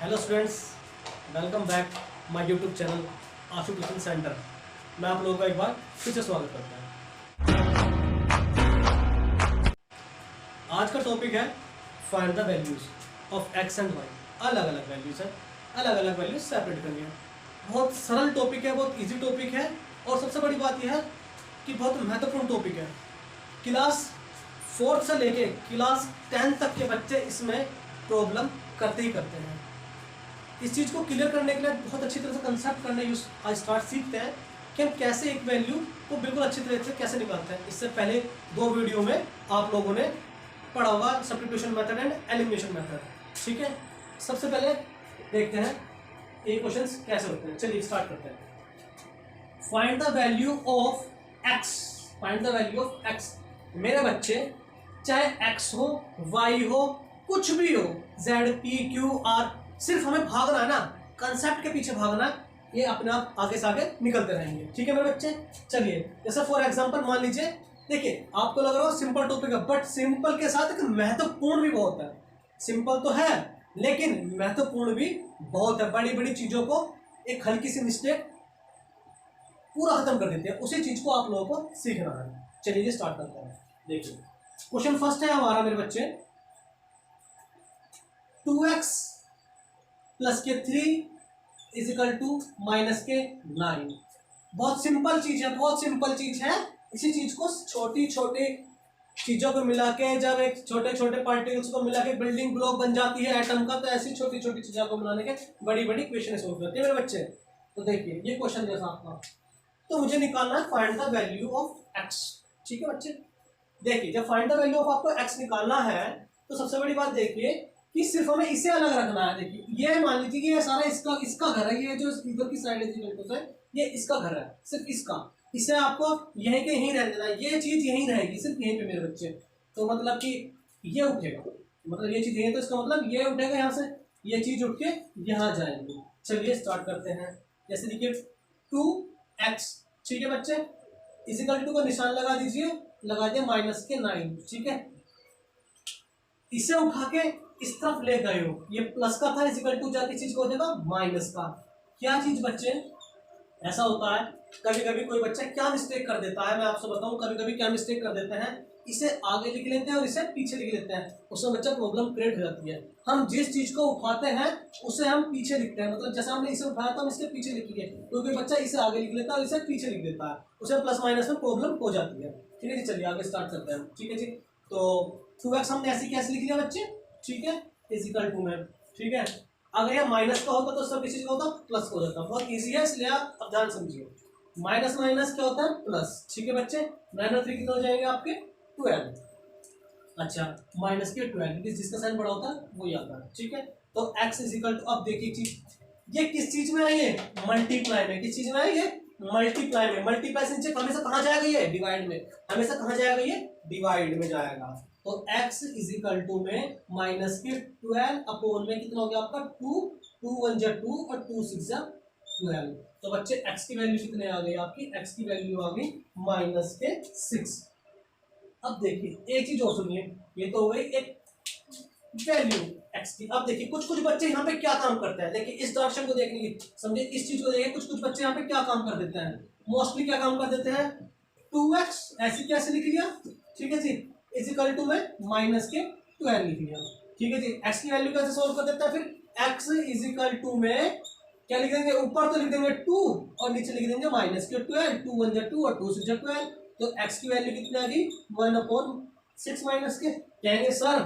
Hello students, welcome back my YouTube channel Ashu tuition centre. मैं आप लोगों का एक बार फिर से स्वागत करता हूँ। आज का टॉपिक है find the values of X and Y. अलग अलग वैल्यूज है, अलग अलग वैल्यूज सेपरेट करनी है। बहुत सरल टॉपिक है, बहुत इजी टॉपिक है और सबसे बड़ी बात यह है कि बहुत महत्वपूर्ण टॉपिक है। क्लास 4 से लेके क्लास 10 तक के बच्चे इसमें प्रॉब्लम करते ही करते हैं। इस चीज़ को क्लियर करने के लिए बहुत अच्छी तरह से कंसेप्ट करने आज स्टार्ट सीखते हैं कि हम कैसे एक वैल्यू को बिल्कुल अच्छी तरह से कैसे निकालते हैं। इससे पहले 2 वीडियो में आप लोगों ने पढ़ा होगा substitution method and elimination method, ठीक है। सबसे पहले देखते हैं ये क्वेश्चंस कैसे होते हैं। चलिए स्टार्ट करते हैं। Find the value of x. Find the value of x. मेरे बच्चे, चाहे एक्स हो, वाई हो, कुछ भी हो, जेड, पी, क्यू, आर, सिर्फ हमें भागना है ना, कंसेप्ट के पीछे भागना है। ये अपने आप आगे से आगे निकलते रहेंगे, ठीक है मेरे बच्चे। चलिए, जैसे फॉर एग्जांपल मान लीजिए, देखिए आपको लग रहा हो सिंपल टॉपिक है, बट सिंपल के साथ एक महत्वपूर्ण भी बहुत है। सिंपल तो है लेकिन महत्वपूर्ण भी बहुत है। बड़ी बड़ी चीजों को एक हल्की सी मिस्टेक पूरा खत्म कर देती है। उसी चीज को आप लोगों को सीखना है। चलिए स्टार्ट करते हैं। देखिए क्वेश्चन फर्स्ट है हमारा मेरे बच्चे, 2x प्लस के 3 इजिकल टू माइनस के 9। बहुत सिंपल चीज है, बहुत सिंपल चीज है। इसी चीज को छोटी छोटी चीजों को मिला के, जब एक छोटे छोटे पार्टिकल्स को मिला के बिल्डिंग ब्लॉक बन जाती है एटम का, तो ऐसी छोटी छोटी चीजों को मिलाने के बड़ी बड़ी क्वेश्चन सोल्व करते हैं मेरे बच्चे। तो देखिए ये क्वेश्चन जैसा आपका, तो मुझे निकालना है find the value of x, ठीक है बच्चे। देखिए जब फाइंड द वैल्यू ऑफ आपको एक्स निकालना है तो सबसे बड़ी बात देखिए कि सिर्फ हमें इसे अलग रखना है। देखिए ये मान लीजिए कि ये सारा इसका घर है, ये जो इधर की साइड है ये इसका घर है, सिर्फ इसका। इसे आपको यहीं के यहीं रहने देना है, ये चीज यहीं रहेगी सिर्फ यहीं पे मेरे बच्चे। तो मतलब कि ये उठेगा, मतलब ये चीज यहीं, तो इसका मतलब ये उठेगा यहाँ से, ये चीज उठ के यहाँ जाएंगे। चलिए स्टार्ट करते हैं। जैसे देखिए 2x, ठीक है बच्चे, इजिकल टू का निशान लगा दीजिए, लगा दिया माइनस के 9, ठीक है। इसे उठा के इस तरफ ले गए हो, ये प्लस का था, इजिकल टू जाके चीज को हो जाएगा माइनस का। क्या चीज बच्चे, ऐसा होता है कभी कभी कोई बच्चा क्या मिस्टेक कर देता है, मैं आपसे बताऊं कभी कभी क्या मिस्टेक कर देते हैं, इसे आगे लिख लेते हैं और इसे पीछे लिख लेते हैं, उसमें बच्चा प्रॉब्लम क्रिएट हो जाती है। हम जिस चीज को उठाते हैं उसे हम पीछे लिखते हैं, मतलब जैसे हमने इसे उठाया था हम इसके पीछे लिखिए, कोई बच्चा इसे आगे लिख लेता है और इसे पीछे लिख देता है, उसे प्लस माइनस में प्रॉब्लम हो जाती है, ठीक है जी। चलिए आगे स्टार्ट करते हैं, ठीक है जी। तो 2x हमने ऐसे कैसे लिख लिया बच्चे, ठीक है, इजिकल टू में, ठीक है। अगर ये माइनस का होता तो सब किसी का होता प्लस का हो जाता, बहुत इजी है, इसलिए आप अब ध्यान समझिए। माइनस माइनस क्या होता है प्लस, ठीक है बच्चे। 9 और 3 कितना हो जाएंगे आपके 12। अच्छा माइनस के 12, जिसका साइन बड़ा होता है वो आता है, ठीक है। तो x इजिकल टू, अब देखिए चीज, ये किस चीज में है, ये मल्टीप्लाई में। किस चीज में है ये, मल्टीप्लाई में। मल्टीप्लाई से नीचे हमेशा कहाँ जाएगा, ये डिवाइड में। हमेशा कहाँ जाएगा, ये डिवाइड में जाएगा। तो x इजिकल टू में माइनस के 12 अपॉन में कितना हो गया आपका 2, 2 1 जा 2 और 2 6 जा 12। तो बच्चे x की वैल्यू कितने आ गई आपकी, x की वैल्यू आ गई माइनस के 6। अब देखिए एक चीज और सुनिए, ये तो हो गई एक वैल्यू x की। अब देखिए कुछ कुछ बच्चे यहाँ पे क्या काम करते हैं, देखिए इस डायरेक्शन को देखने की समझे, इस चीज को देखिए, कुछ कुछ बच्चे यहाँ पे क्या काम कर देते हैं, मोस्टली क्या काम कर देते हैं, 2x ऐसे कैसे लिख लिया, ठीक है जी, इजिकल टू में माइनस के 12 लिख लिया, ठीक है जी। x की वैल्यू कैसे सोल्व कर देता है, फिर x इजिकल टू में क्या लिख देंगे, ऊपर तो लिख देंगे 2 और नीचे लिख देंगे माइनस के 12, 2 1 जा 2 और 2 6 जा 12। तो x की वैल्यू कितनी आ गई 1/6 माइनस के। कहेंगे सर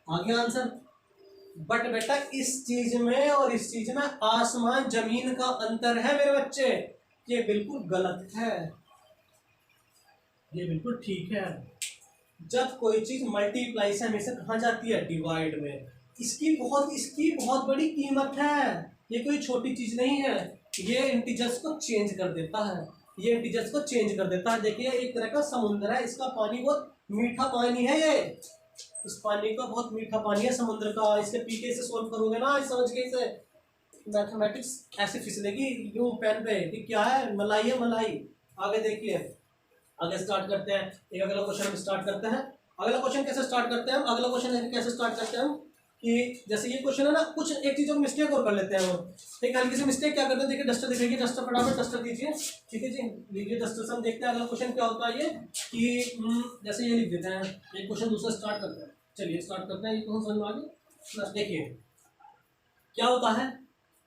आ गया आंसर, बट बेटा इस चीज में और इस चीज में आसमान जमीन का अंतर है मेरे बच्चे। ये बिल्कुल गलत है, ये बिल्कुल ठीक है। जब कोई चीज मल्टीप्लाई से हमेशा कहाँ जाती है, डिवाइड में। इसकी बहुत बड़ी कीमत है, ये कोई छोटी चीज नहीं है। ये इंटीजर्स को चेंज कर देता है, ये इंटीजर्स को चेंज कर देता है। देखिए एक तरह का समुद्र है, इसका पानी बहुत मीठा पानी है, ये इस पानी का बहुत मीठा पानी है समुद्र का। इसके पीके से सोल्व करोगे ना, समझ के इसे मैथमेटिक्स ऐसे फिसलेगी यूं पेन पे कि क्या है, मलाई है मलाई। आगे देखिए, आगे स्टार्ट करते हैं, एक अगला क्वेश्चन हम स्टार्ट करते हैं। अगला क्वेश्चन कैसे स्टार्ट करते हैं हम, अगला क्वेश्चन कैसे स्टार्ट करते हैं हम, कि जैसे ये क्वेश्चन है ना, कुछ एक चीजों में मिस्टेक और कर लेते हैं हम। एक हल्की सी मिस्टेक क्या करते हैं, देखिए डस्टर दिखेगी, डस्टर फटाफट डस्टर दीजिए, ठीक है जी, लीजिए डस्टर से। हम देखते हैं अगला क्वेश्चन क्या होता है ये, कि जैसे ये लिख देते हैं, एक क्वेश्चन दूसरा स्टार्ट करते हैं। चलिए स्टार्ट करते हैं, ये क्वेश्चन समझ में आ गया। देखिए क्या होता है,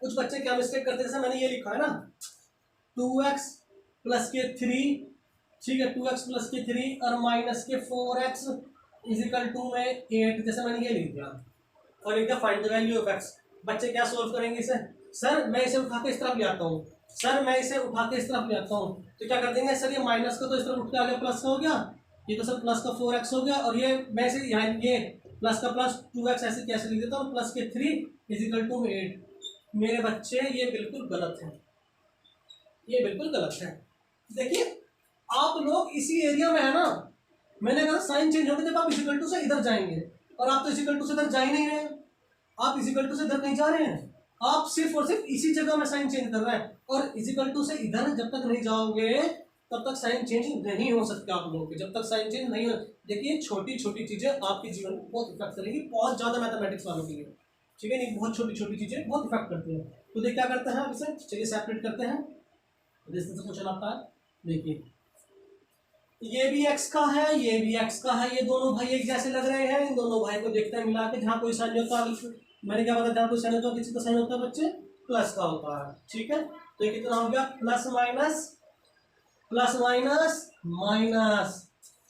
कुछ बच्चे क्या मिस्टेक करते हैं, जैसे मैंने ये लिखा है ना 2x प्लस के 3, ठीक है 2x प्लस के 3 और माइनस के 4x इजिकल टू में 8, जैसे मैंने ये लिख दिया और लिख दिया find the value of x। बच्चे क्या सोल्व करेंगे इसे, सर मैं इसे उठा के इस तरफ ले आता हूँ, सर मैं इसे उठा के इस तरफ ले आता हूँ, तो क्या कर देंगे सर, ये माइनस का तो इस तरफ उठ के आ गया, प्लस का हो गया, ये तो सर प्लस का 4x हो गया, और ये मैं इसे यहाँ ये प्लस का प्लस 2x ऐसे कैसे लिख देता हूँ, प्लस के 3 इजिकल टू 8। मेरे बच्चे ये बिल्कुल गलत है, ये बिल्कुल गलत है। देखिए आप लोग इसी एरिया में है ना, मैंने कहा साइन चेंज होगा जब आप इजिकल टू से इधर जाएंगे, और आप तो इजिकल टू से इधर जा ही नहीं रहे हैं, आप इजिकल टू से इधर नहीं जा रहे हैं, आप सिर्फ और सिर्फ इसी जगह में साइन चेंज कर रहे हैं, और इजिकल टू से इधर जब तक नहीं जाओगे तब तक साइन चेंज नहीं हो सकता आप लोगों के, जब तक साइन चेंज नहीं हो। देखिए छोटी छोटी चीजें आपके जीवन में बहुत इफेक्ट करेगी, बहुत ज्यादा मैथमेटिक्स वालों के लिए, ठीक है नहीं, बहुत छोटी छोटी चीजें बहुत इफेक्ट करती हैं। तो देख क्या करते हैं, इसे चलिए सेपरेट करते हैं, जैसे क्वेश्चन आता है। देखिए ये भी x का है, ये भी x का है, ये दोनों भाई एक जैसे लग रहे हैं, इन दोनों भाई को देखते हैं मिला के, जहाँ कोई साइन होता है, मैंने क्या बताया, जहाँ कोई साइन होता है किसी का साइन होता है बच्चे प्लस का होता है, ठीक है। तो ये कितना हो गया, plus minus plus minus minus,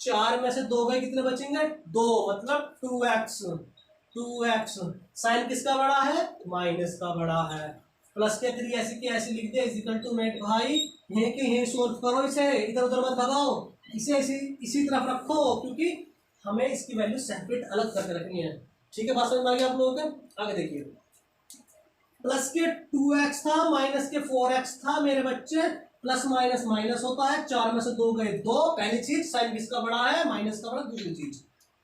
4 में से 2 गए, कितने बचेंगे 2, मतलब 2x। साइन किसका बड़ा है, माइनस का बड़ा है। प्लस के 3 ऐसे की ऐसे लिख दिया इजिकल टू मेट, भाई यहीं के यहीं सोल्व करो, इसे इधर उधर मत भगाओ, इसे इसी तरफ रखो, क्योंकि हमें इसकी वैल्यू सेपरेट अलग करके रखनी है, ठीक है। बात समझ में आ गई आप लोगों के। आगे देखिए प्लस के 2x था, माइनस के 4x था, मेरे बच्चे प्लस माइनस माइनस होता है, 4 में से 2 गए 2, पहली चीज। साइन किसका बड़ा है, माइनस का बड़ा, दूसरी चीज।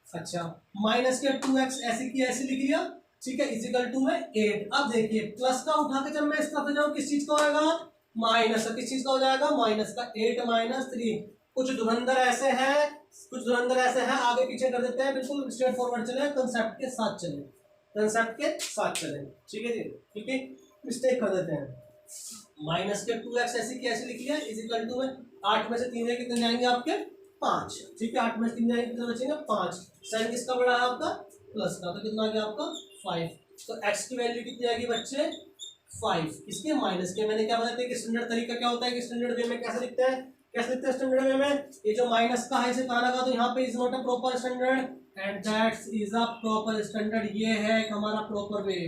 अच्छा माइनस के 2x ऐसे की ऐसे लिख लिया, ठीक है, इजिकल टू में 8। अब देखिए प्लस का उठा के जब मैं इस तरफ जाऊं, किस चीज का होगा, माइनस का, किस चीज का हो जाएगा, माइनस का। 8 माइनस 3, कुछ धुरंधर ऐसे हैं, कुछ धुरंधर ऐसे हैं, आगे पीछे कर देते हैं, बिल्कुल स्ट्रेट फॉरवर्ड चले, कंसेप्ट के साथ चले, कंसेप्ट के साथ चले, ठीक है जी, ठीक है। मिस्टेक कर देते हैं, माइनस के 2x ऐसे की ऐसे लिख लिया, इजिकल टू में 8 में से 3 कितने जाएंगे आपके 5, ठीक है, 8 में से 3 जाएंगे, कितने बचेंगे 5। साइन किसका बड़ा है आपका, प्लस का, तो कितना आ गया आपका 5। तो x की वैल्यू कितनी आएगी बच्चे 5, इसके माइनस के। मैंने क्या बताया कि स्टैंडर्ड तरीका क्या होता है, कि स्टैंडर्ड वे में कैसे लिखते हैं, कैसे लिखते हैं स्टैंडर्ड वे में, ये जो माइनस का है इसे कहाँ लगा, तो यहाँ पे is not a proper standard and that's is a proper standard, ये है हमारा प्रॉपर वे।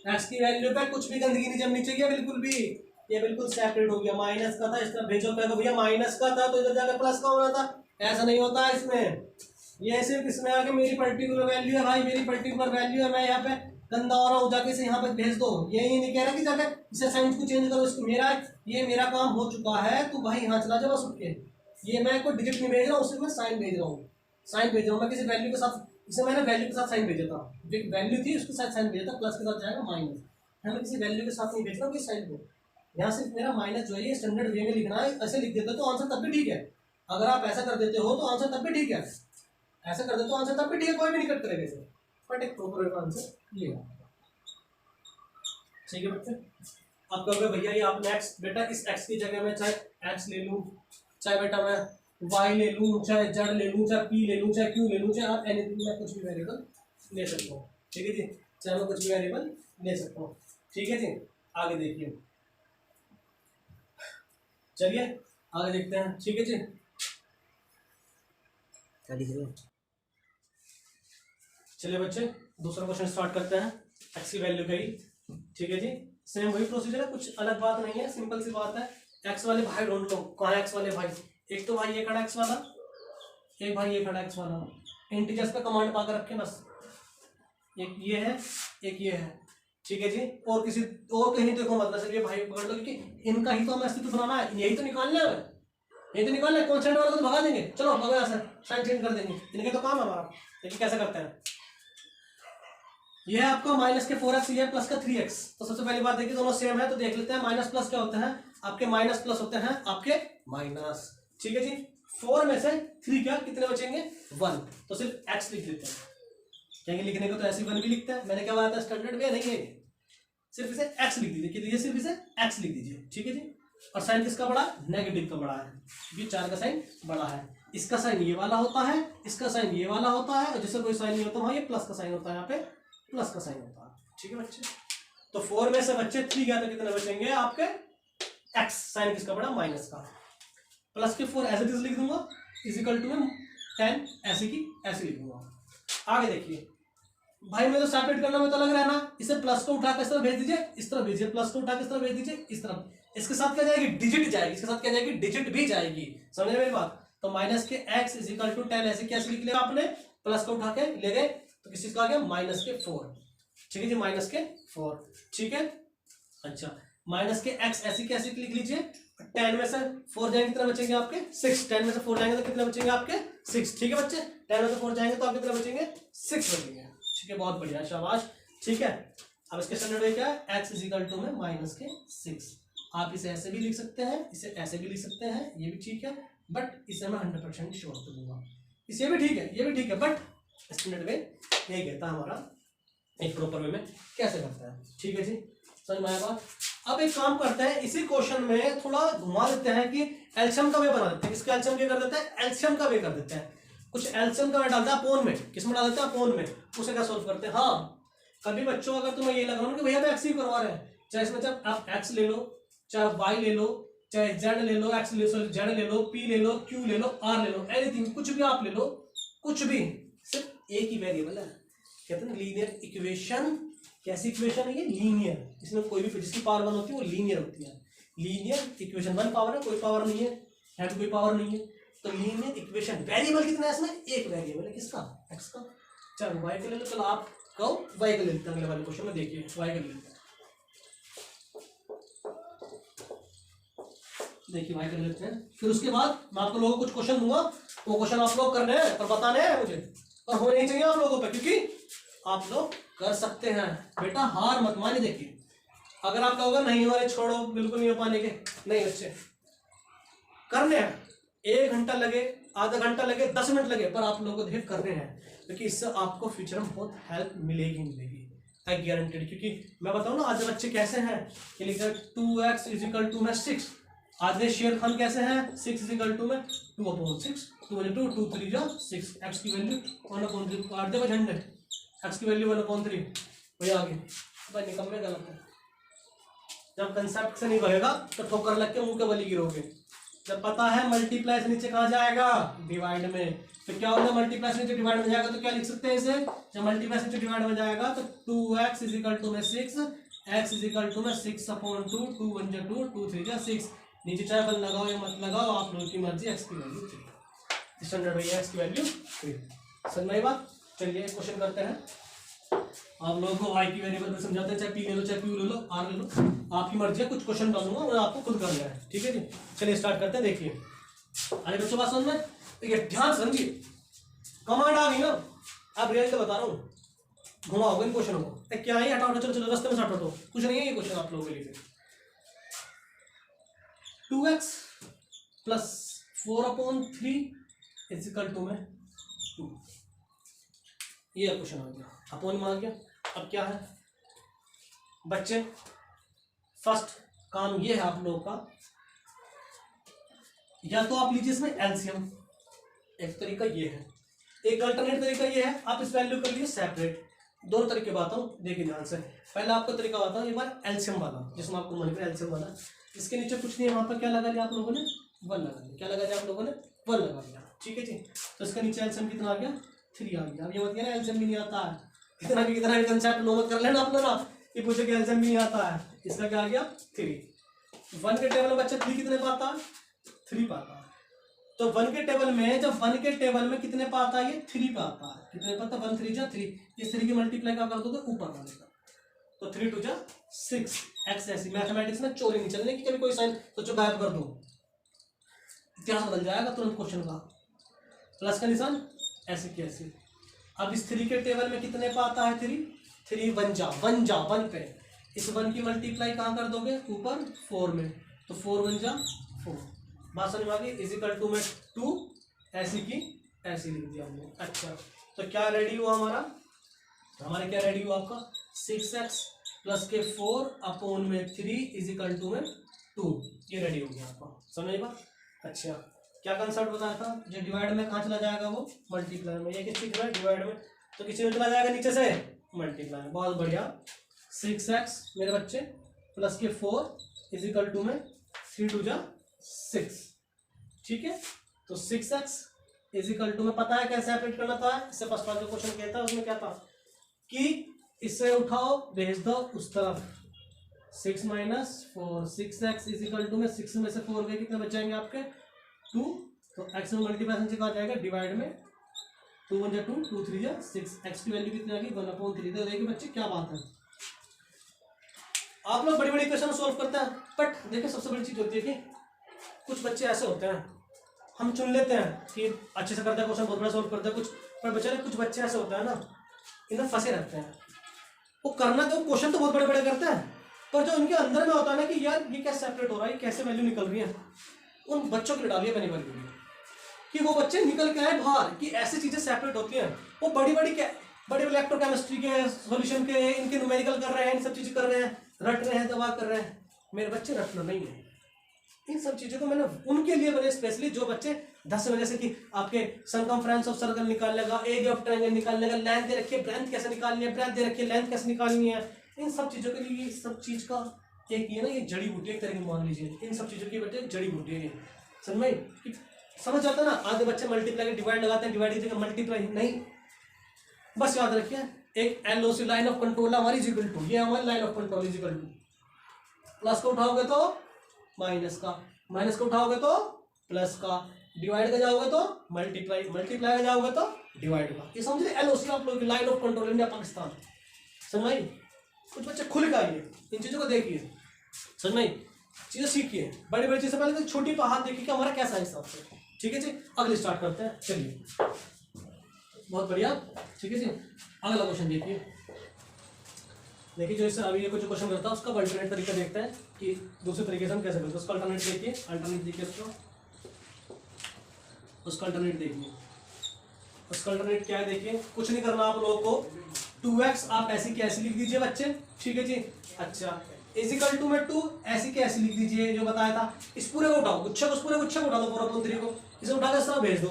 x की वैल्यू पे कुछ भी गंदगी नहीं जमनी चाहिए बिल्कुल भी, ये बिल्कुल सेपरेट हो गया, माइनस का था इस तरफ भेजो, कहेगा भैया माइनस का था तो इधर जाकर प्लस का होना था, ऐसा नहीं होता है इसमें। ये सिर्फ इसमें आके मेरी पर्टिकुलर वैल्यू है भाई, मेरी पर्टिकुलर वैल्यू है, मैं यहाँ पे गंदा हो रहा हूँ, जाके इसे यहाँ पे भेज दो, ये नहीं कह रहा कि जाकर इसे साइंस को चेंज करो, इसको मेरा ये मेरा काम हो चुका है, तो भाई यहाँ चला जाओ बस उठ के, ये मैं कोई डिजिट नहीं भेज रहा हूँ, उसमें साइन भेज रहा हूँ, साइन भेज रहा हूँ मैं किसी वैल्यू के साथ, इसे मैंने वैल्यू के साथ साइन भेजा था, वैल्यू थी उसके साथ साइन भेजा था, प्लस के साथ जाएगा माइनस, मैं किसी वैल्यू के साथ नहीं भेज रहा हूँ किसी साइन को, यहाँ सिर्फ मेरा माइनस जो है ये स्टैंडर्ड वे में लिखना है, ऐसे लिख देते तो आंसर तब भी ठीक है, अगर आप ऐसा कर देते हो तो आंसर तब भी ठीक है, ऐसा कर देते तो आंसर तब भी ठीक है, कोई भी नहीं कट करेगा इसे, बट एक प्रॉपर आंसर ये है, ठीक है बच्चे। आप कहोगे भैया ये आप नेक्स्ट बेटा इस x की जगह में चाहे x ले लूँ, चाहे बेटा मैं y ले लूँ, चाहे z ले लूँ, चाहे p ले लूँ, चाहे q ले लूँ, चाहे आप एनीथिंग में कुछ भी वेरिएबल ले सकता हूँ, ठीक है जी, चाहे मैं कुछ भी वेरिएबल ले सकता हूँ, ठीक है जी। आगे देखिए, चलिए आगे देखते हैं, ठीक है जी। चलिए बच्चे दूसरा क्वेश्चन स्टार्ट करते हैं, x की वैल्यू गई, ठीक है जी, सेम वही प्रोसीजर है, कुछ अलग बात नहीं है, सिंपल सी बात है। x वाले भाई ढूंढ लो, कहाँ है x वाले भाई, एक तो भाई ये खड़ा x वाला, एक भाई ये खड़ा x वाला, इंटीजर्स पे कमांड पाकर रखें बस, एक ये है एक ये है, ठीक है जी, और किसी और कहीं देखो मतलब सिर्फ ये भाई पकड़ लो, क्योंकि इनका ही तो हमें अस्तित्व बनाना है, यही तो निकालना है, यही तो निकालना है, कॉन्स्टेंट वाला तो भगा देंगे, चलो भगा यहाँ से साइन चेंज कर देंगे, इनके तो काम है हमारा। देखिए कैसे करते हैं, ये है आपका माइनस के 4x, ये प्लस का 3x, तो सबसे पहली बात देखिए दोनों सेम है, तो देख लेते हैं माइनस प्लस क्या होते हैं आपके, माइनस प्लस होते हैं आपके माइनस, ठीक है जी। 4 में से 3 क्या कितने बचेंगे 1, तो सिर्फ x लिख देते हैं, कहेंगे लिखने को तो ऐसे 1 भी लिखता है, मैंने क्या बताया था स्टैंडर्ड वे नहीं है, सिर्फ इसे x लिख दीजिए, कितनी सिर्फ इसे x लिख दीजिए, ठीक है जी। और साइन किसका बड़ा है, नेगेटिव का बड़ा है, क्योंकि 4 का साइन बड़ा है। इसका साइन ये वाला होता है, इसका साइन ये वाला होता है, और जिससे कोई साइन नहीं होता वहां ये प्लस का साइन होता है, यहाँ पे प्लस का साइन होता है, ठीक है बच्चे। तो 4 में से बच्चे 3 गया तो कितने बचेंगे आपके x, साइन किसका बड़ा, माइनस का, प्लस के 4 एज इट इज लिख दूंगा, इजिकल टू में 10 ऐसे की ऐसे लिख दूंगा। आगे देखिए भाई, मैं तो सेपरेट करना में तो लग रहा है ना, इसे प्लस को उठा कर इस तरफ भेज दीजिए, इस तरफ भेजिए, प्लस को उठा के इस तरफ भेज दीजिए, इस तरफ, इसके साथ क्या जाएगी, डिजिट जाएगी, इसके साथ क्या जाएगी, डिजिट भी जाएगी, समझ मेरी बात। तो माइनस के x इजिकल टू 10 ऐसे कैसे लिख लिया आपने, प्लस को उठा के ले गए तो किस चीज का आ गया, माइनस के 4, ठीक है जी, माइनस के 4, ठीक है। अच्छा, माइनस के x ऐसे कैसे लिख लीजिए, 10 में से 4 जाएंगे कितने बचेंगे आपके 6, 10 में से 4 जाएंगे तो कितने बचेंगे आपके 6, ठीक है बच्चे, 10 में से 4 जाएंगे तो आप कितने बचेंगे 6 बचेंगे, ठीक है, बहुत बढ़िया, शाबाश, ठीक है। अब इसके स्टैंडर्ड वे क्या है, x इजिकल टू में माइनस के 6, आप इसे ऐसे भी लिख सकते हैं, इसे ऐसे भी लिख सकते हैं, ये भी ठीक है, बट इसे मैं 100% श्योर कर दूंगा, इसे भी ठीक है, ये भी ठीक है, बट स्टैंडर्ड वे यही कहता है हमारा एक प्रॉपर वे में कैसे करता है, ठीक है जी, समझ में आया बात। अब एक काम करते हैं, इसी क्वेश्चन में थोड़ा घुमा देते हैं कि एल्शियम का वे बना देते हैं, इसका एल्शियम क्या कर देते हैं, एल्शियम का वे कर देते हैं, कुछ एल्शियम का वे डालता है अपोन में, किसमें डाल देते हैं, अपोन में, उसे क्या सोल्व करते हैं। हाँ, कभी बच्चों अगर तुम्हें ये लग रहा हो कि भैया मैं एक्स ही करवा रहे हैं, चाहे इसमें चाहे आप एक्स ले लो, चाहे वाई ले लो, चाहे जेड ले लो, एक्स ले लो, जेड ले लो, पी ले लो, क्यू ले लो, आर ले लो, एनीथिंग, कुछ भी आप ले लो, कुछ भी, सिर्फ एक ही वेरिएबल है, कहते हैं लीनियर इक्वेशन। कैसी इक्वेशन है ये, लीनियर, इसमें कोई भी जिसकी पावर 1 होती है वो लीनियर होती है, लीनियर इक्वेशन, 1 पावर है, कोई पावर नहीं है तो कोई पावर नहीं है, तो लीनियर इक्वेशन। वेरिएबल कितना है इसमें, एक वेरिएबल है, किसका, एक्स का, चलो वाई का ले लो, चलो आप कहो वाई का ले लेते हैं, अगले वाले क्वेश्चन में देखिए वाई का ले लेते हैं, देखिए वाई का ले लेते हैं, फिर उसके बाद मैं आपको लोगों को कुछ क्वेश्चन दूंगा, वो क्वेश्चन आप लोग करने हैं और बताने हैं मुझे, और होने नहीं चाहिए आप लोगों पे, क्योंकि आप लोग कर सकते हैं बेटा, हार मत मानिए। देखिए अगर आप कहोगे नहीं हो रहे छोड़ो, बिल्कुल नहीं हो पाने के, नहीं बच्चे करने हैं, 1 घंटा लगे, आधा घंटा लगे, 10 मिनट लगे, पर आप लोगों को देखिए करने हैं, क्योंकि इससे आपको फ्यूचर में बहुत हेल्प मिलेगी, आई गारंटेड। क्योंकि मैं बताऊं ना, आज बच्चे कैसे हैं कि लिखा 2x इजिकल टू में 6, आधे शेर खान कैसे हैं, 6 इजिकल टू में 2/6, 2 × 2 2 3 जा 6, x की वैल्यू 1/3 काट दे भाई झंडे, x की वैल्यू 1/3 भैया आगे भाई निकम्मे गलत है, जब कंसेप्ट से नहीं बनेगा तो ठोकर लग के मुंह के बली गिरोगे। जब पता है मल्टीप्लाई से नीचे कहाँ जाएगा, डिवाइड में, तो क्या होगा, मल्टीप्लाई से नीचे डिवाइड में जाएगा तो क्या लिख सकते हैं इसे, जब मल्टीप्लाई से नीचे डिवाइड में जाएगा तो 2x इजिकल टू में 6, x इजिकल टू में 6/2, 2 1 जा 2, 2 3 जा 6, नीचे चाहे बल लगाओ या मत लगाओ, आप लोगों की मर्जी, x की वैल्यू 3, स्टैंडर्ड भैया x की वैल्यू 3, समझ में बात। चलिए क्वेश्चन करते हैं, आप लोगों को y की वेरिएबल में समझाते हैं, चाहे p ले लो, चाहे q ले लो, r ले लो, आपकी मर्जी है, कुछ क्वेश्चन डालूंगा और आपको खुद करना है, ठीक है जी। चलिए स्टार्ट करते हैं, देखिए अरे बच्चों बात समझ में, देखिए ध्यान समझिए, कमांड आ गई ना, आप रियल से बता रहा हूँ, घुमाओगे इन क्वेश्चनों को, क्या है हटाओ, चलो चलो रास्ते में से हटो, कुछ नहीं है ये क्वेश्चन आप लोगों के लिए। 2x प्लस 4/3 इजिकल टू में 2, ये क्वेश्चन आ गया, अपोन में आ गया। अब क्या है बच्चे, फर्स्ट काम ये है आप लोगों का, या तो आप लीजिए इसमें एलसीएम, एक तरीका ये है, एक अल्टरनेट तरीका ये है, आप इस वैल्यू कर लीजिए सेपरेट, दोनों तरीके बताता हूँ, देखिए ध्यान से। पहले आपको तरीका बताता हूँ, एक बार एलसीएम वाला, जिसमें आपको मन करें एलसीएम वाला, इसके नीचे कुछ नहीं है, वहां पर क्या लगा लिया आप लोगों ने, 1 लगा लिया, क्या लगा लिया आप लोगों ने, 1 लगा लिया, ठीक है जी। तो इसके नीचे एलसीएम कितना आ गया, 3 आ गया। अब ये मत कहना एलसीएम भी नहीं आता है, इतना भी कंसेप्ट नो मत कर लेना अपना ना, ये पूछे कि एलसीएम भी नहीं आता है, इसका क्या आ गया 3। 1 के टेबल में बच्चा 3 कितने पाता है, 3 पाता है, तो 1 के टेबल में, जब 1 के टेबल में कितने पाता है, ये 3 पाता है, कितने पाता, 1 3 जा 3, ये 3 की मल्टीप्लाई क्या कर दो तो ऊपर वाले का, तो 3 2 जा 6, एक्स ऐसी मैथमेटिक्स में चोरी नहीं चलने की, कभी कोई साइन सोचो गायब कर दो, इतिहास बदल जाएगा तुरंत क्वेश्चन का, प्लस का निशान ऐसे कैसे। अब इस 3 के टेबल में कितने पाता है, 3 1 जा 1 पे, इस 1 की मल्टीप्लाई कहाँ कर दोगे, ऊपर 4 में, तो 4 1 जा 4, बात समझ में आ गई, इजिकल टू में 2 ऐसी की ऐसी लिख दिया हमने। अच्छा तो क्या रेडी हुआ हमारा, हमारे क्या रेडी हुआ आपका 6x प्लस के 4 अपॉन में 3 इज इक्वल टू में 2, ये रेडी हो गया आपका, समझ बात। अच्छा क्या कंसेप्ट बताया था, जो डिवाइड में कहाँ चला जाएगा वो मल्टीप्लाई में, ये किस चीज में डिवाइड में, तो किसी में चला जाएगा नीचे से मल्टीप्लाई में, बहुत बढ़िया। 6x मेरे बच्चे प्लस के 4 इज इक्वल टू में 3 2 जा 6, ठीक है। तो 6x इज इक्वल टू में पता है कैसे सेपरेट करना था, इससे फर्स्ट वाला जो क्वेश्चन कहता है उसमें क्या था कि इससे उठाओ भेज दो उस तरफ, 6 minus 4, 6x is equal to में 6 में से 4 गए कितने बच जाएंगे आपके 2, तो x में मल्टीप्लिकेशन से कहा जाएगा डिवाइड में, 2 1 जा 2, 2 3 जा 6, x की वैल्यू कितनी आ गई 1/3। तो देखिए बच्चे क्या बात है, आप लोग बड़ी बड़ी क्वेश्चन सॉल्व करते हैं, बट देखिए सबसे बड़ी चीज होती है कि कुछ बच्चे ऐसे होते हैं, हम चुन लेते हैं कि अच्छे से करते हैं क्वेश्चन, बहुत बड़ा सॉल्व करते हैं कुछ, पर बेचारे कुछ बच्चे ऐसे होते हैं ना, इन्हें फंसे रहते हैं, वो करना तो क्वेश्चन तो बहुत बड़े बड़े करते हैं, पर जो उनके अंदर में होता है ना कि यार ये कैसे सेपरेट हो रहा है, कैसे वैल्यू निकल रही है, उन बच्चों के लिए डालिए मैंने वीडियो कि वो बच्चे निकल के आए बाहर कि ऐसी चीजें सेपरेट होती हैं। वो बड़ी बड़ी इलेक्ट्रोकेमिस्ट्री के सॉल्यूशन के इनके न्यूमेरिकल कर रहे हैं, इन सब चीजें कर रहे हैं, रट रहे हैं, दवा कर रहे हैं, मेरे बच्चे रटना नहीं है। इन सब चीजों को मैंने उनके लिए बने स्पेशली, जो बच्चे 10 वजह से कि आपके सर्कमफ्रेंस ऑफ सर्कल निकाल लेगा, एरिया ऑफ ट्रायंगल निकाल लेगा, लेंथ दे रखी है, ब्रेंथ कैसे निकालनी है, ब्रेंथ दे रखी है, लेंथ कैसे निकालनी है, इन सब चीजों के लिए सब चीज का एक ये ना ये जड़ी बूटी एक तरह की मान लीजिए, इन सब चीजों की बेटे जड़ी बूटी है। समझ में समझ आता ना, आधे बच्चे मल्टीप्लाई डिवाइड लगाते हैं, डिवाइड की जगह मल्टीप्लाई नहीं, बस याद रखिए एक LOC लाइन ऑफ कंट्रोल हमारी इज इक्वल टू, ये हमारी line of control is equal to, plus को उठाओगे तो माइनस का, माइनस को उठाओगे तो प्लस का, डिवाइड का जाओगे तो मल्टीप्लाई, मल्टीप्लाई का जाओगे तो डिवाइड का, ये समझ रहे LOC आप लोगों की line of control India Pakistan. समझ में कुछ बच्चे खुल के आइए, इन चीजों को देखिए, समझ में चीजें सीखिए, बड़ी बड़ी चीजें पहले तो छोटी पर हाथ देखिए कि हमारा कैसा है हिसाब से, ठीक है जी। अगले स्टार्ट करते हैं, चलिए बहुत बढ़िया, ठीक है जी। अगला क्वेश्चन देखिए, देखिए जो इससे अभी ये कुछ क्वेश्चन करता है उसका अल्टरनेट तरीका देखते हैं कि दूसरे तरीके से हम कैसे करते हैं, उसका अल्टरनेट देखिए, अल्टरनेट देखिए उसका अल्टरनेट देखिए, उसका अल्टरनेट क्या है देखिए, कुछ नहीं करना आप लोगों को, 2x आप ऐसी कैसी लिख दीजिए बच्चे, ठीक है जी। अच्छा इज इक्वल टू में 2 ऐसी कैसी लिख दीजिए जो बताया था, इस पूरे को उठाओ, गुच्छे को, उस पूरे गुच्छे को उठा दो, 4/3 को इसे उठा के इस तरह भेज दो,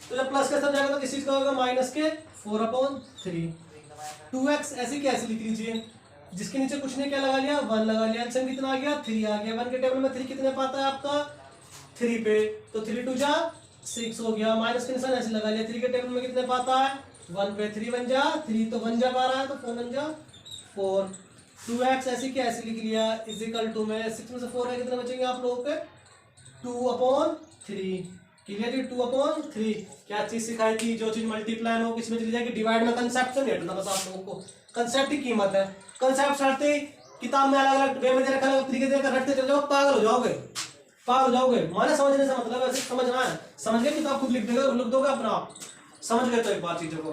तो जब प्लस के साथ जाएगा तो किस चीज का होगा माइनस के 4/3। 2x ऐसी कैसी लिख लीजिए, जिसके नीचे कुछ नहीं क्या लगा लिया 1 लगा लिया, एलसीएम कितना आ गया 3 आ गया, 1 के टेबल में 3 कितने पाता है आपका 3 पे, तो 3 2 जा 6 हो गया, माइनस के निशान ऐसे लगा लिया, 3 के टेबल में कितने पाता है 1 पे, 3 1 जा 3 तो 1 जा पा रहा है, तो 4 1 जा 4, 2x ऐसी क्या ऐसी लिख लिया इज इक्वल टू में 6 में से 4 है, कितने बचेंगे आप लोगों के 2/3, क्लियर जी 2/3। क्या चीज सिखाई थी, जो चीज मल्टीप्लाई हो किसी में चली जाएगी डिवाइड में, कंसेप्ट से नहीं हटना, बस आप लोगों को कंसेप्ट की कीमत है, कंसेप्ट हटते किताब में अलग अलग वे में रखा अलग तरीके से रटते चले जाओ, पागल हो जाओगे, पागल हो जाओगे। माने समझने से मतलब ऐसे समझना है, समझ गए किताब खुद लिख दोगे अपना आप, समझ गए तो एक बार चीजों को,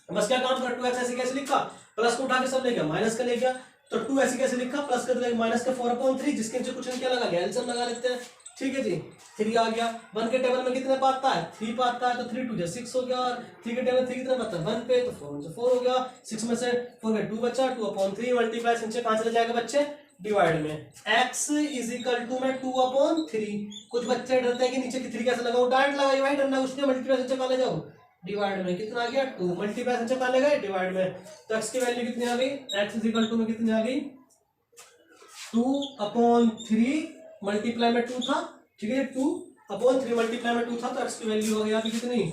बस क्या काम कर 2x ऐसे कैसे लिखा, प्लस को उठा के सब ले गया, माइनस का ले गया, तो 2 ऐसे कैसे लिखा, प्लस का तो माइनस का 4/3, जिसके नीचे कुछ नहीं क्या लगा गया, एलसीएम लगा लेते हैं, ठीक है जी। 3 आ गया, 1 के टेबल में कितने पाता है 3 पाता है, तो 3 2 जा 6 हो गया, और 3 के टेबल में 3 कितने पाता है 1 पे, तो 4 से 4 हो गया, 6 में से 4 में 2 बचा, 2/3 मल्टीप्लाई नीचे कहां चले जाएगा बच्चे डिवाइड में, x इज इक्वल टू में 2/3। कुछ बच्चे डरते हैं कि नीचे की 3 कैसे लगाओ, डायरेक्ट लगाइए भाई, डरना उसने मल्टीप्लाई नीचे कहां ले जाओ डिवाइड में, कितना आ गया 2, मल्टीप्लाई नीचे कहां ले गए डिवाइड में, तो x की वैल्यू कितनी आ गई, x इज इक्वल टू में कितनी आ गई 2/3 मल्टीप्लाई में 2 था, ठीक है 2/3 मल्टीप्लाई में 2 था, तो x की वैल्यू हो गई आपकी कितनी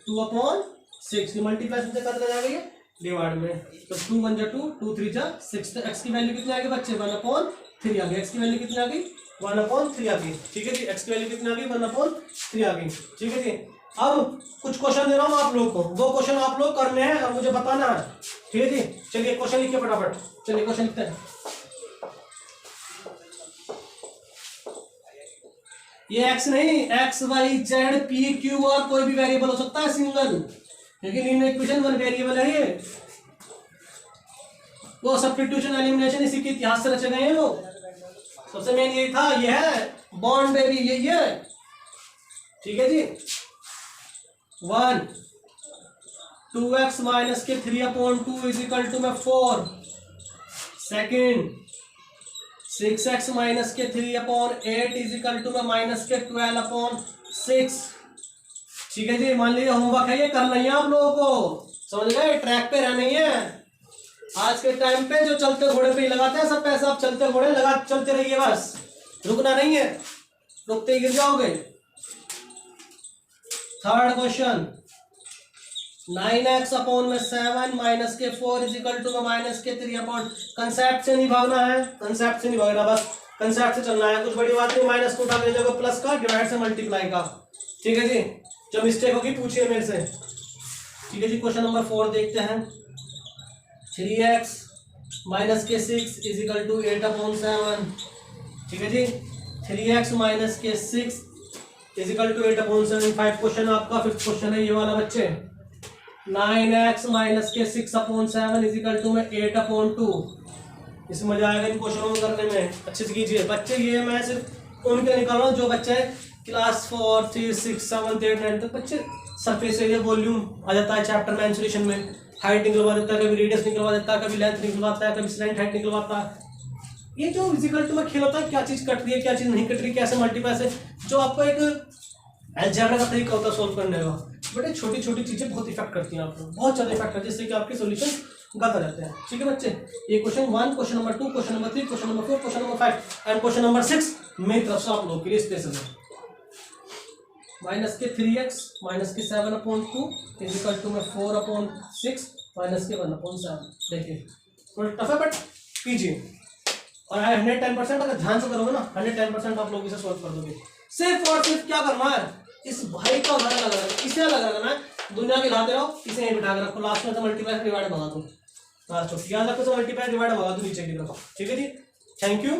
2/6, मल्टीप्लाई से कर दिया गया डिवाइड में, तो 2 1 जा 2, 2 3 जा 6, तो x की वैल्यू कितनी आ गई बच्चे 1/3 आ गई, x की वैल्यू कितनी आ गई 1/3 आ गई, ठीक है जी। x की वैल्यू कितनी आ गई 1/3 आ गई, ठीक है जी। अब कुछ क्वेश्चन दे रहा हूं आप लोगों को, वो क्वेश्चन आप लोग करने हैं और मुझे बताना है, ठीक है जी। चलिए क्वेश्चन लिखिए फटाफट, चलिए क्वेश्चन लिखते हैं। ये x नहीं, x y z p q और कोई भी वेरिएबल हो सकता है सिंगल, क्योंकि लीनियर इक्वेशन 1 वेरिएबल है, ये वो सब्स्टिट्यूशन एलिमिनेशन इसी के इतिहास से रचे गए हैं लोग, सबसे मेन यही था, ये है बॉन्ड बेबी, यही है, ठीक है जी। 1 2x माइनस के 3/2 इज इक्वल टू में 4। सेकेंड 6x माइनस के 3/8 इज इक्वल टू में माइनस के 12/6। ठीक है जी, मान लीजिए होमवर्क है, ये करना ही है आप लोगों को, समझ गए, ट्रैक पे रहना ही है। आज के टाइम पे जो चलते घोड़े पे ही लगाते हैं सब पैसा, आप चलते घोड़े लगा चलते रहिए, बस रुकना नहीं है, रुकते ही गिर जाओगे। थर्ड क्वेश्चन 9x/7 माइनस के 4 इज इक्वल टू माइनस के 3/। कंसेप्ट से नहीं भागना है, कंसेप्ट से नहीं भागना, बस कंसेप्ट से चलना है, कुछ बड़ी बात नहीं। माइनस को उठा के जगह प्लस का, डिवाइड से मल्टीप्लाई का। ठीक है जी, जो मिस्टेक होगी पूछिए मेरे से। ठीक है जी, क्वेश्चन नंबर 4 देखते हैं। 3x माइनस के 6 इज इक्वल टू 8/7। ठीक है जी, 3x माइनस के 6 इज इक्वल टू 8/7। 5 क्वेश्चन आपका, 5th क्वेश्चन है ये वाला बच्चे। 9x माइनस के 6/7 इज इक्वल टू में 8/2। इसमें मजा आएगा इन क्वेश्चनों को करने में, अच्छे से कीजिए बच्चे। ये मैं सिर्फ उनके निकाल रहा हूँ जो बच्चे क्लास 4, 3, 6, 7, 8, 9 तक बच्चे। सरफेस एरिया वॉल्यूम आ जाता है चैप्टर मेंसुरेशन में, हाइट निकलवा देता है, कभी रेडियस निकलवा देता है, कभी लेंथ निकलवाता है, कभी स्लैंट हाइट निकलवाता है। ये जो फिजिकल टू में खेल होता है, क्या चीज कट रही है क्या चीज नहीं कट रही, कैसे मल्टीप्लाई से, जो आपको एक अलजेब्रा का तरीका होता है सोल्व करने का। बट छोटी छोटी चीजें बहुत इफेक्ट करती हैं आपको, बहुत ज्यादा इफेक्ट करती है, जिससे कि आपके सोल्यूशन गलत आ जाते हैं। ठीक है बच्चे, ये question 1, question number 2, question number 3, question number 4, question number 5 and question number 6 मेरी तरफ से आप लोगों के लिए स्पेशल है। माइनस के 3x माइनस के 7/2 इज इक्वल टू में 4/6 माइनस के 1/7। देखिए थोड़ा टफ है बट कीजिए, और 110% अगर ध्यान से करोगे ना 110% आप लोग इसे सोल्व कर दोगे। सिर्फ और सिर्फ क्या करना है, इस भाई का घर लगा रखना, इसे लगा रखना है, दुनिया के लाते रहो, इसे यहीं बिठा के रखो, लास्ट में तो मल्टीप्लाई डिवाइड भगा दो, लास्ट याद रखो, मल्टीप्लाई डिवाइड भगा दो नीचे की तरफ। ठीक है जी, थैंक यू,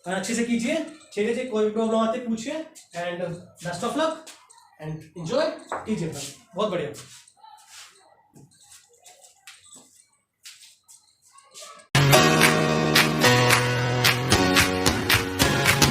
और अच्छे से कीजिए। ठीक है जी, कोई भी प्रॉब्लम आती है पूछिए, and best of luck and enjoy कीजिए, बहुत बढ़िया।